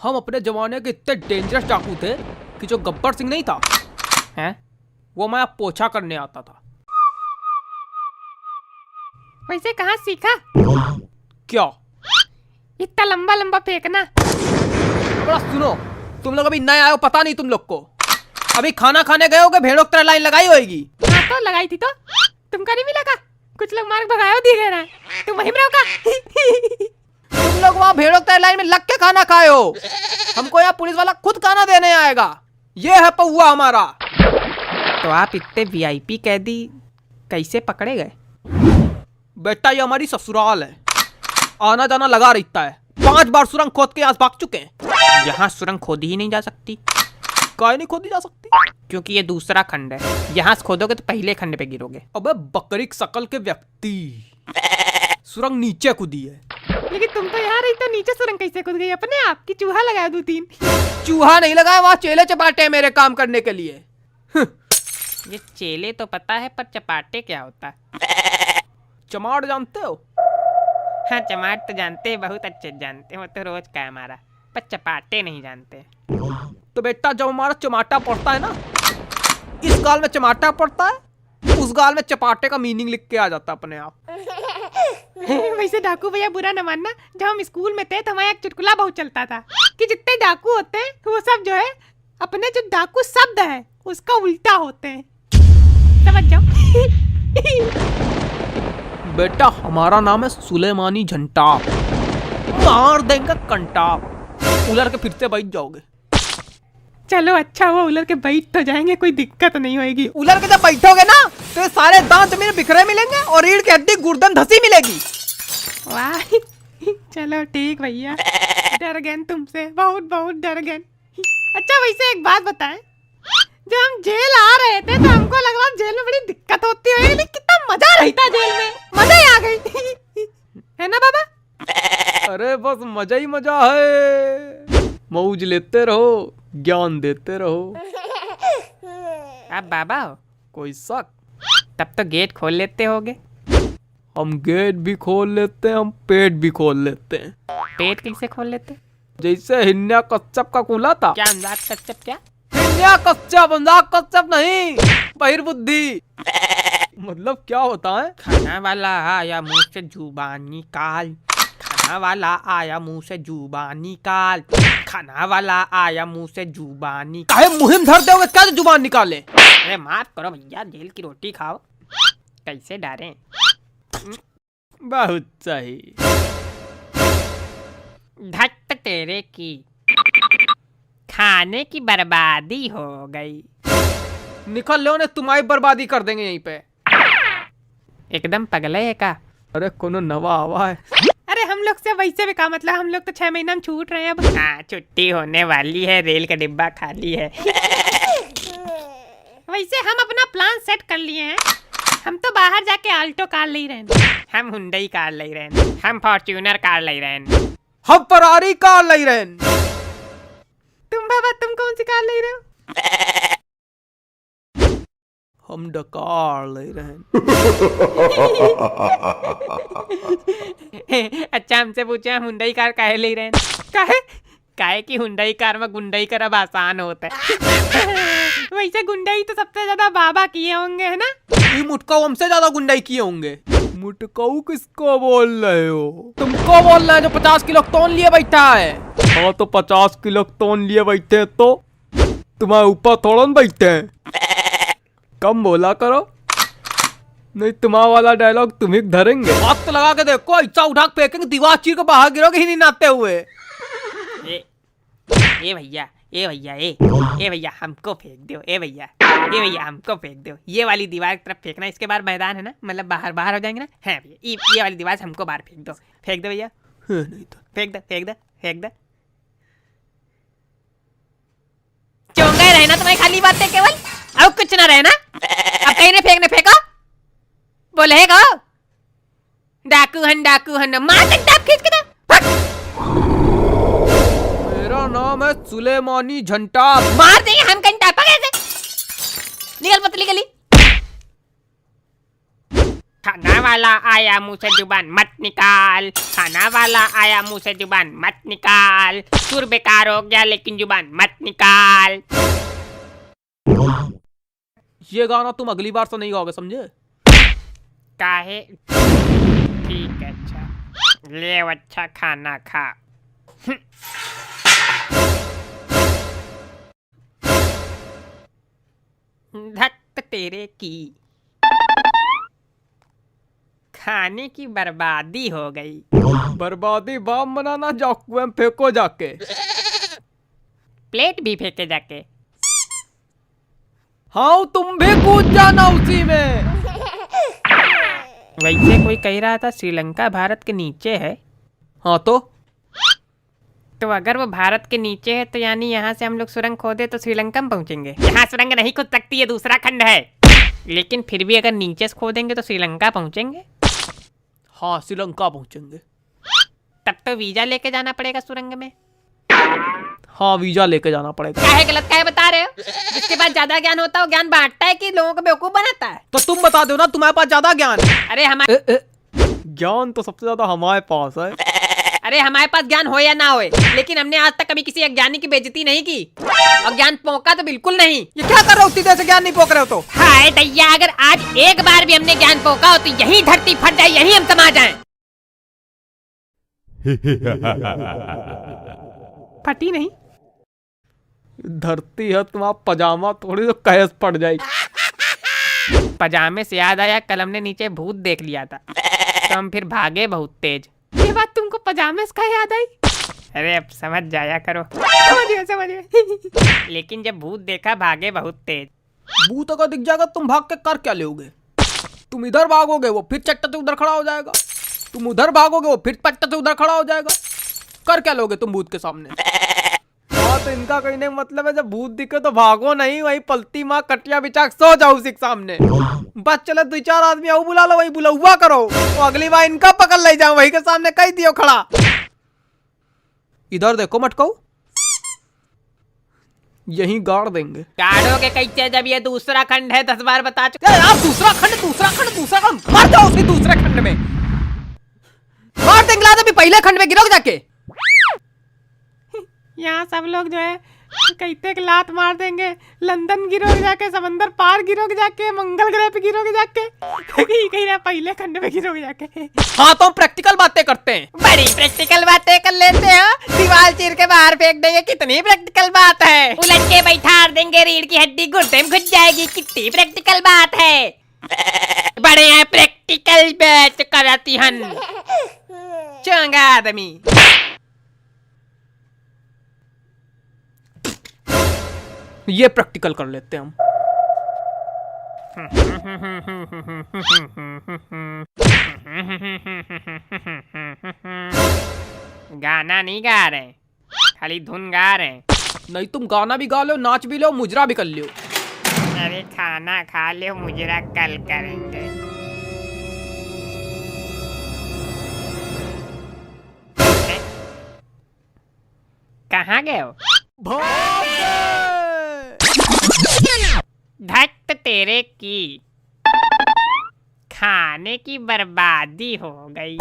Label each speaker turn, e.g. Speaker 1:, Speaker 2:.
Speaker 1: हम अपने जमाने के इतने डेंजरस डाकू थे कि जो गब्बर सिंह नहीं था हैं, वो मैं पोछा करने आता था।
Speaker 2: वैसे कहाँ सीखा?
Speaker 1: क्या?
Speaker 2: इतना लंबा लंबा फेंकना।
Speaker 1: बड़ा सुनो, तुम लोग अभी नए आए हो, पता नहीं तुम लोग को। अभी खाना खाने गए होगे, भेड़ों की तरह लाइन लगाई होगी।
Speaker 2: हाँ तो लगाई थी तो तुमको नहीं मिला का? कुछ लोग मार्ग भगायो दिए रहा है, तुम वहीं रहो का?
Speaker 1: तुम लोग वहाँ भेड़ों की तरह लाइन में लग के खाना खाए हो। हमको यहाँ पुलिस वाला खुद खाना देने आएगा। ये है पौआ हमारा।
Speaker 2: तो आप इतने वीआईपी कैदी कैसे पकड़े गए?
Speaker 1: बेटा ये हमारी ससुराल है, आना जाना लगा रहता है। 5 बार सुरंग खोद के यहाँ भाग चुके हैं।
Speaker 2: यहाँ सुरंग खोदी ही नहीं जा सकती।
Speaker 1: काहे नहीं खोदी जा सकती?
Speaker 2: क्योंकि ये दूसरा खंड है, यहाँ से खोदोगे तो पहले खंड पे गिरोगे।
Speaker 1: अबे बकरी शकल के व्यक्ति, सुरंग नीचे कूदी है।
Speaker 2: लेकिन तुम तो यहाँ रही तो नीचे सुरंग कैसे कूद गई अपने आप की? चूहा लगाया 2-3।
Speaker 1: चूहा नहीं लगाया, वहाँ चेले चपाटे हैं मेरे काम करने के लिए।
Speaker 2: ये चेले तो पता है, पर चपाटे क्या होता है?
Speaker 1: चमाट जानते हो?
Speaker 2: हाँ चमाट तो जानते हैं, बहुत अच्छे जानते हैं, वो तो रोज का है हमारा। पर चपाटे नहीं जानते।
Speaker 1: तो बेटा जब हमारा चमाटा पड़ता है ना, इस गाल में चमाटा पड़ता है, उस गाल में चपाटे का मीनिंग लिख के आ जाता अपने आप।
Speaker 2: वैसे डाकू भैया बुरा न मानना, जब हम स्कूल में थे तो हमारा एक चुटकुला बहुत चलता था कि जितने डाकू होते हैं वो सब जो है अपने जो डाकू शब्द है उसका उल्टा होते हैं। समझ जाओ।
Speaker 1: बेटा हमारा नाम है सुलेमानी झंटा, मार देंगे कंटा, उलर के फिर से बैठ जाओगे।
Speaker 2: चलो अच्छा हुआ उलर के बैठ तो जाएंगे, कोई दिक्कत नहीं होगी।
Speaker 1: उलर के जब बैठोगे ना तो ये सारे दांत जमीन में बिखरे मिलेंगे और रीढ़ की हड्डी गुर्दन धसी मिलेगी।
Speaker 2: वाह चलो ठीक भैया, डर गए तुमसे, बहुत बहुत डर गए। अच्छा वैसे एक बात बताएं, जब हम जेल आ रहे थे तो हमको लग रहा जेल में बड़ी दिक्कत होती है, लेकिन कितना मजा रहता जेल में, मजा ही आ गई। है ना बाबा?
Speaker 1: अरे बस मजा ही मजा है, मौज लेते रहो, ज्ञान देते रहो।
Speaker 2: आप बाबा हो?
Speaker 1: कोई शक?
Speaker 2: तब तो गेट खोल लेते होगे।
Speaker 1: हम गेट भी खोल लेते हैं, हम पेट भी खोल लेते हैं।
Speaker 2: पेट कैसे खोल लेते?
Speaker 1: जैसे हिन्या कच्छप का खुला था।
Speaker 2: क्या अंदाज कच्चप? क्या
Speaker 1: हिन्या कच्छप, अंदाज कच्छप नहीं, बहिर्बुद्धि। मतलब क्या होता है?
Speaker 2: खाना वाला आया मुंह से जुबान निकाल, खाना वाला आया मुंह से जुबान निकाल, खाना वाला आया मुंह से जुबान निकाल।
Speaker 1: काहे मुहिम धर दोगे क्या जो जुबान निकाले?
Speaker 2: अरे माफ करो भैया, जेल की रोटी खाओ। कैसे डालें?
Speaker 1: बहुत सही।
Speaker 2: धत तेरे की, खाने की बर्बादी हो गई।
Speaker 1: निकल लो ने तुम्हारी बर्बादी कर देंगे यहीं पे।
Speaker 2: एकदम पगले है का?
Speaker 1: अरे कोनो नवा आवा है।
Speaker 2: अरे हम लोग से वैसे भी का मतलब, हम लोग तो 6 महीना में छूट रहे हैं अब। हाँ छुट्टी होने वाली है, रेल का डिब्बा खाली है। वैसे हम अपना प्लान सेट कर लिए हैं, हम तो बाहर जाके आल्टो कार ले रहे हैं, हम हुंडई कार ले रहे हैं, हम फॉर्च्यूनर कार ले रहे हैं,
Speaker 1: हम फरारी कार ले रहे हैं।
Speaker 2: तुम बाबा तुम कौन सी कार ले रहे हो?
Speaker 1: हम डकार ले रहे हैं।
Speaker 2: अच्छा हमसे पूछे हम हुंडई कार काहे ले रहे हैं? काहे? काहे की हुंडई कार में गुंडई करब आसान होता है। वैसे गुंडई तो सबसे ज्यादा बाबा किए होंगे, है ना?
Speaker 1: ये मुटकाऊ हमसे ज्यादा गुंडाई किए होंगे। मुटकाऊ किसको बोल रहे हो? तुमको बोल रहे हैं जो 50 किलो तोन लिए बैठा है। हाँ तो 50 किलो तोन लिए बैठे तो तुम्हारे ऊपर थोड़ा न बैठे हैं। कम बोला करो, नहीं तुम्हारा वाला डायलॉग तुम ही धरेंगे। हाथ तो लगा के देखो, ऐसा उठा के फेंकेंगे, दीवार चीर के बाहर गिरोगे ही नहीं नाते हुए।
Speaker 2: ए भैया, ए भैया, ए भैया हमको फेंक दो, ए भैया, ए भैया हमको फेंक दो। ये वाली दीवार की तरफ फेंकना, इसके बाद मैदान है ना, मतलब बाहर हो जाएंगे ना। है भैया, ये वाली दीवार से हमको बाहर फेंक दो, फेंक दो भैया।
Speaker 1: नहीं तो
Speaker 2: फेंक दो, फेंक दो, फेंक दो। चोंगा रहना तुम्हारी खाली बात है केवल, अब कुछ ना रहना। अब कहीं ने फेंकने फेंको, बोलेगा डाकू हन मार सकता खींच के।
Speaker 1: मेरा नाम है सुलेमानी झंटा।
Speaker 2: मार देंगे हम कंटा, पकड़ से निकल पतली गली।
Speaker 3: खाना वाला आया मुंह से जुबान मत निकाल, खाना वाला आया मुंह से जुबान मत निकाल, सुर बेकार हो गया लेकिन जुबान मत निकाल।
Speaker 1: ये गाना तुम अगली बार से नहीं गाओगे, समझे?
Speaker 3: काहे? ठीक है, अच्छा ले अच्छा खाना खा। धक तेरे की, खाने की बर्बादी हो गई।
Speaker 1: बर्बादी बाम बनाना, जाओ कुएं में फेंको जाके।
Speaker 3: प्लेट भी फेंके जाके।
Speaker 1: हाँ तुम भी कूद जाना उसी में।
Speaker 3: वैसे कोई कह रहा था श्रीलंका भारत के नीचे है।
Speaker 1: हाँ तो
Speaker 3: अगर वो भारत के नीचे है तो यानी यहाँ से हम लोग सुरंग खोदे तो श्रीलंका में पहुँचेंगे। यहाँ सुरंग नहीं खोद सकती है, दूसरा खंड है। लेकिन फिर भी अगर नीचे से खोदेंगे तो श्रीलंका पहुँचेंगे।
Speaker 1: हाँ श्रीलंका पहुंचेंगे।
Speaker 3: तब तो वीजा लेके जाना पड़ेगा सुरंग में।
Speaker 1: हाँ वीजा लेके जाना पड़ेगा।
Speaker 3: काहे गलत काहे बता रहे हो? जिसके पास ज्यादा ज्ञान होता है वो ज्ञान बांटता है कि लोगों को बेवकूफ बनाता है?
Speaker 1: तो तुम बता दो ना, तुम्हारे पास ज्यादा ज्ञान है।
Speaker 3: अरे हमारे
Speaker 1: ज्ञान तो सबसे ज्यादा हमारे पास है।
Speaker 3: अरे हमारे पास ज्ञान हो या ना होए, लेकिन हमने आज तक कभी किसी अज्ञानी की बेइज्जती नहीं की और ज्ञान पोंका तो बिल्कुल नहीं।
Speaker 1: ये क्या कर रहे हो? सीधे से ज्ञान नहीं पोक रहे हो तो?
Speaker 3: हाय दैया, अगर आज एक बार भी हमने ज्ञान पोका हो तो यही धरती फट जाए, यही हम समा जाएं।
Speaker 2: फटी नहीं।
Speaker 1: धरती है तुम्हारा पजामा थोड़ी तो कैस पड़ जाएगी।
Speaker 3: पजामे से याद आया, कल हमने नीचे भूत देख लिया था तो हम फिर भागे बहुत तेज।
Speaker 2: ये बात तुमको पजामे से कहाँ याद आई?
Speaker 3: अरे अब समझ जाया करो।
Speaker 2: समझ गए।
Speaker 3: लेकिन जब भूत देखा भागे बहुत तेज।
Speaker 1: भूत अगर दिख जाएगा तुम भाग के कर क्या लोगे? तुम इधर भागोगे वो फिर चट्टा से उधर खड़ा हो जाएगा, तुम उधर भागोगे वो फिर चट्टा से उधर खड़ा हो जाएगा। कर क्या लोगे तुम भूत के सामने? हाँ तो इनका कहने का मतलब है जब भूत दिखे तो भागो नहीं, वही पलती माँ कटिया बिछा सो जाओ उसी के सामने। बस चलो 2-4 आदमी आओ बुला लो, वही बुलावा करो तो अगली बार इनका पकड़ ले जाओ, वही के सामने कह दियो खड़ा। इधर देखो मटको, यही गाड़ देंगे।
Speaker 3: गाड़ोगे कैसे जब ये दूसरा खंड है? 10 बार बता चुके।
Speaker 1: यार दूसरा खंड मार जाओ उसी दूसरे खंड में, मार देंगे अभी पहले खंड में गिरोगे जाके।
Speaker 2: यहाँ सब लोग जो है कहते कि लात मार देंगे, लंदन गिरोगे जाके, समंदर पार गिरोगे जाके, मंगल ग्रह पे गिरोगे जाके, कहीं ना पहले खंड में गिरोगे जाके।
Speaker 1: हाँ तो हम प्रैक्टिकल बातें करते हैं।
Speaker 3: बड़ी प्रैक्टिकल बातें कर लेते हो, दीवार चीर के बाहर फेंक देंगे, कितनी प्रैक्टिकल बात है। उलट के बैठा देंगे, रीढ़ की हड्डी घुटने में घुस जाएगी, कितनी प्रैक्टिकल बात है। बड़े हैं प्रैक्टिकल बैच कराती हन चंगा आदमी।
Speaker 1: ये प्रैक्टिकल कर लेते हैं हम।
Speaker 3: गाना नहीं गा रहे, खाली धुन गा रहे।
Speaker 1: नहीं तुम गाना भी गा लो, नाच भी लो, मुजरा भी कर लो।
Speaker 3: अरे खाना खा लो, मुजरा कल करेंगे। कहाँ गए हो? धक तेरे की, खाने की बर्बादी हो गई।